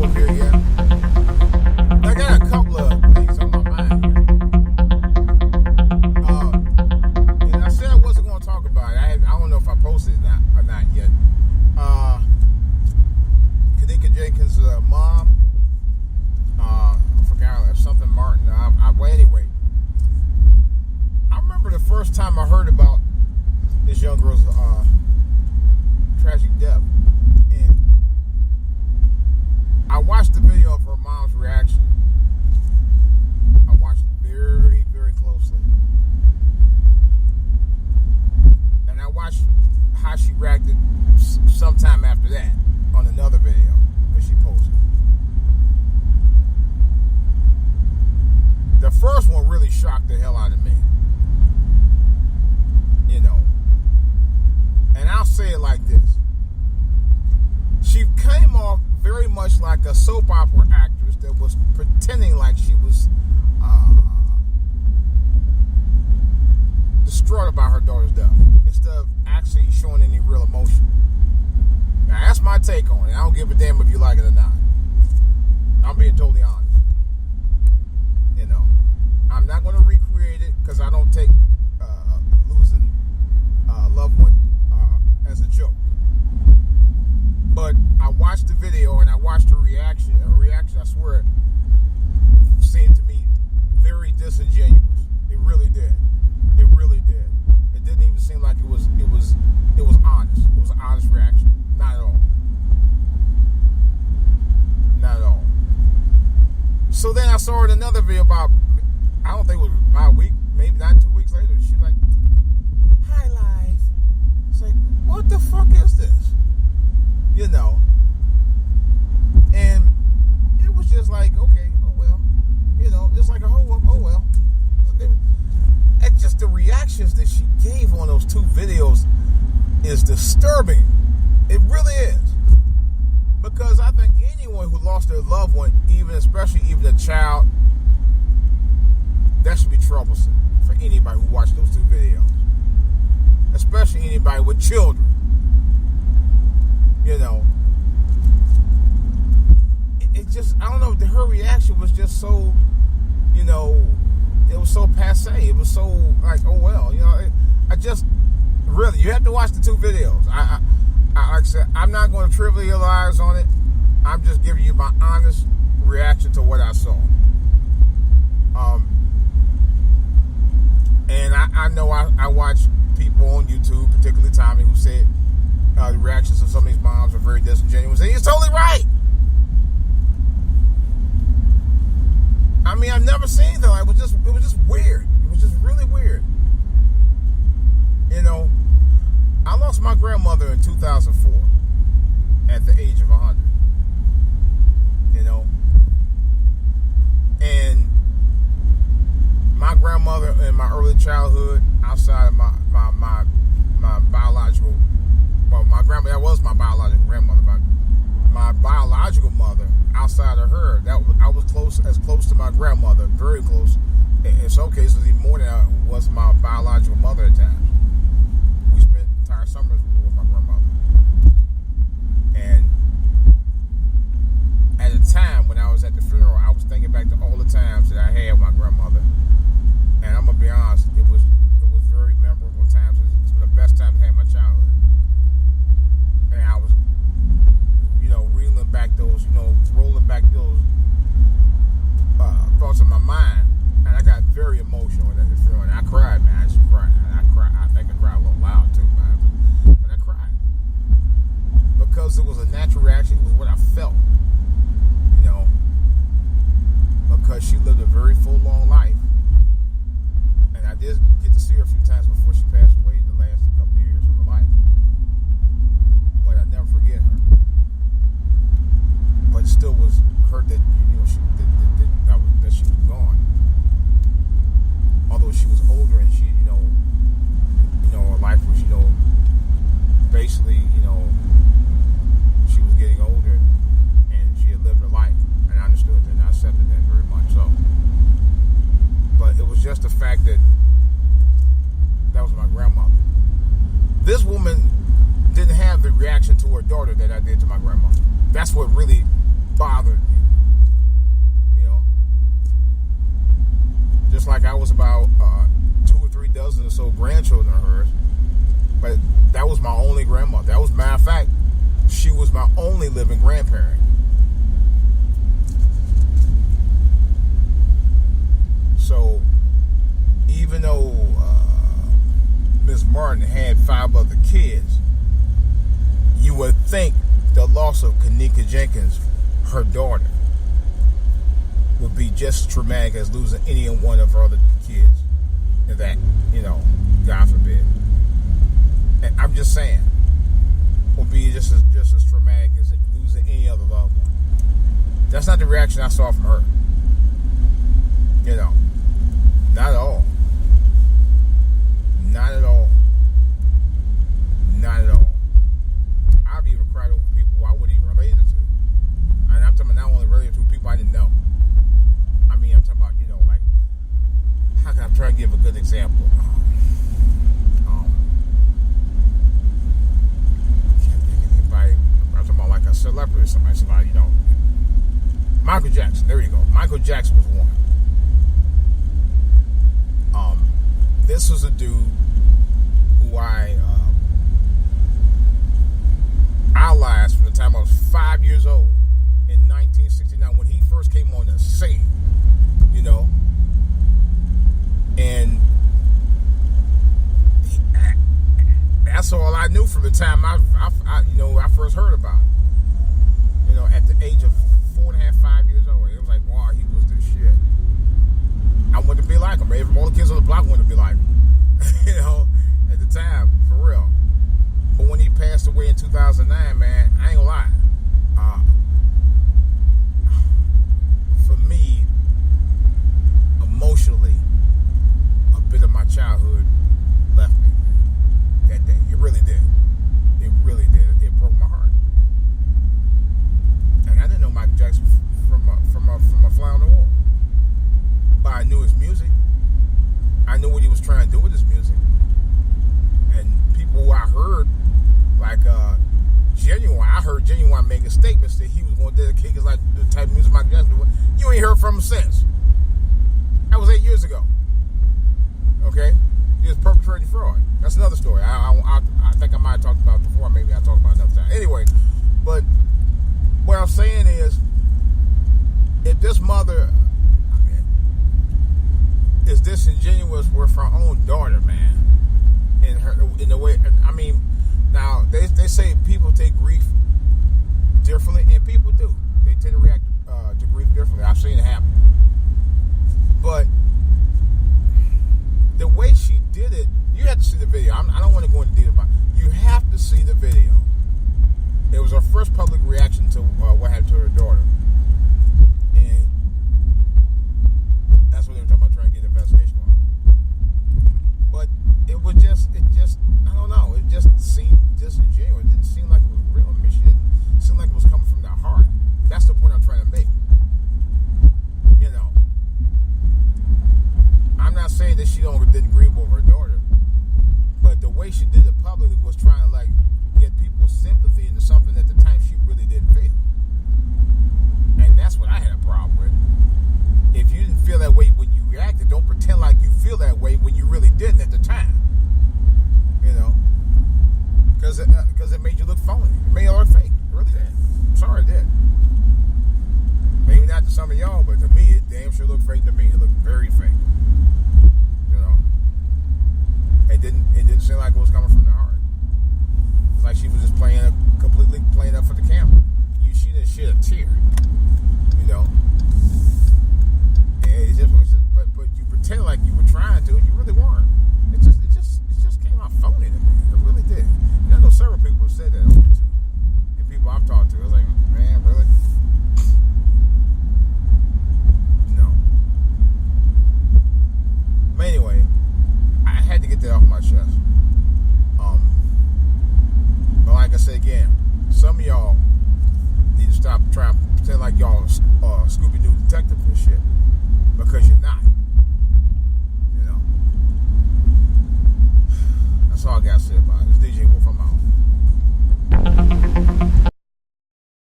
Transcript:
up here yet. I got a couple of things on my mind here. And I said I wasn't going to talk about it. I don't know if I posted it or not yet. Kenneka Jenkins' mom, I forgot something Martin. Well, anyway, I remember the first time I heard about this young girl's tragic death, and I watched the video of her mom's reaction. I watched it very, very closely, and I watched how she reacted sometime after that on another video that she posted. The first one really shocked the hell out of me, you know. And I'll say it like this. She came off very much like a soap opera actress that was pretending like she was distraught about her daughter's death instead of actually showing any real emotion. Now, that's my take on it. I don't give a damn if you like it or not. I'm being totally honest. You know, I'm not going to recreate it because I don't take losing a loved one as a joke. But I watched the video and I watched her reaction. And her reaction, I swear, seemed to me very disingenuous. It really did. It really did. It didn't even seem like it was honest. It was an honest reaction. Not at all. Not at all. So then I saw her in another video about, I don't think it was about a week, maybe not 2 weeks later. She's like, "Hi, life." It's like, what the fuck is this? You know. And it was just like, okay, oh well. You know, it's like, oh well. And just the reactions that she gave on those two videos is disturbing. It really is. Because I think anyone who lost their loved one, especially a child, that should be troublesome for anybody who watched those two videos. Especially anybody with children. You know. It just, I don't know, her reaction was just so, you know, it was so passe. It was so like, oh well, you know, I just, really, you have to watch the two videos. I like I said, I'm not going to trivialize on it. I'm just giving you my honest reaction to what I saw. And I know I watch people on YouTube, particularly Tommy, who said the reactions of some of these moms are very disingenuous. And he's totally right. I mean, I've never seen that. It was just weird. It was just really weird. You know, I lost my grandmother in 2004 at the age of 100. You know, and my grandmother in my early childhood, outside of my biological, well, my grandmother, that was my biological grandmother, but my biological mother, outside of her, I was as close to my grandmother, very close. In some cases, even more than I was my biological mother at times. We spent entire summers with my grandmother. And at the time when I was at the funeral, I was thinking back to all the times that I had with my grandmother. And I'm gonna be honest, it was very memorable times. It's been the best time to have my childhood. And I was, you know, reeling back those, you know, rolling back those thoughts in my mind. And I got very emotional at the funeral. And I cried, man. I just cried. And I cried. I think I cried a little loud too, man. But I cried. Because it was a natural reaction. It was what I felt. You know. Because she lived a very full, long life. And I did get to see her a few times before she passed away in the last couple of years of her life. But I never forget her. But it still was hurt that, you know, that she was gone. Although she was older and she, you know, her life was, you know, basically, you know, she was getting older and she had lived her life. And I understood that and I accepted that very much so. But it was just the fact that was my grandmother. This woman didn't have the reaction to her daughter that I did to my grandmother. That's what really bothered me. You know, just like I was about 2 or 3 dozen or so grandchildren of hers, but that was my only grandmother. That was, matter of fact, she was my only living grandparent. So even though Miss Martin had 5 other kids, you would think the loss of Kanika Jenkins, her daughter, would be just as traumatic as losing any one of her other kids. And that, God forbid. And I'm just saying, would be just as traumatic as losing any other loved one. That's not the reaction I saw from her. Not at all. Not at all. Not at all. I've even cried over people I wouldn't even relate it to. And I'm talking about not only related to people I didn't know. I mean, I'm talking about, like, how can I try to give a good example? I can't think of anybody. I'm talking about like a celebrity or somebody, Michael Jackson. There you go. Michael Jackson was one. This was a dude who I idolized from the time I was 5 years old in 1969 when he first came on the scene, and that's all I knew from the time I first heard about it. At the age of 4.5, 5 years old, it was like, wow, he was the shit. I wanted to be like him. All the kids on the block wanted to be like him. At the time, for real. But when he passed away in 2009, man, I ain't gonna lie. For me, emotionally, a bit of my childhood left me that day. It really did. It really did. It broke my heart. And I didn't know Michael Jackson from a fly on the wall. But I knew his music. I knew what he was trying to do with his music. And people who I heard, like Genuine, I heard Genuine making statements that he was going to dedicate his life to the type of music Michael Jackson did. You ain't heard from him since. That was 8 years ago. Okay? He was perpetrating fraud. That's another story. I think I might have talked about it before. Maybe I'll talk about it another time. Anyway, but what I'm saying is, if this mother is disingenuous with her own daughter, man, in the way, I mean, now they say people take grief differently, and people do. They tend to react to grief differently. I've seen it happen. But the way she did it, you have to see the video. I don't want to go into detail about it. You have to see the video. It was her first public reaction to what happened to her daughter. And that's what they were talking about, trying to get an investigation on. But it just, I don't know, it just seemed disingenuous. It didn't seem like it was real. I mean, she didn't seem like it was coming from the heart. That's the point I'm trying to make. I'm not saying that she didn't grieve over her daughter, but the way she did it publicly was trying to get people's sympathy into something at the time she really didn't feel. And that's what I had a problem with. If you didn't feel that way when you reacted, don't pretend like you feel that way when you really didn't at the time. Because it made you look phony. It made you look fake. It really did. I'm sorry it did. Maybe not to some of y'all, but to me, it damn sure looked fake to me. It looked very fake. It didn't seem like it was coming from the heart. It's like she was just completely playing up for the camera.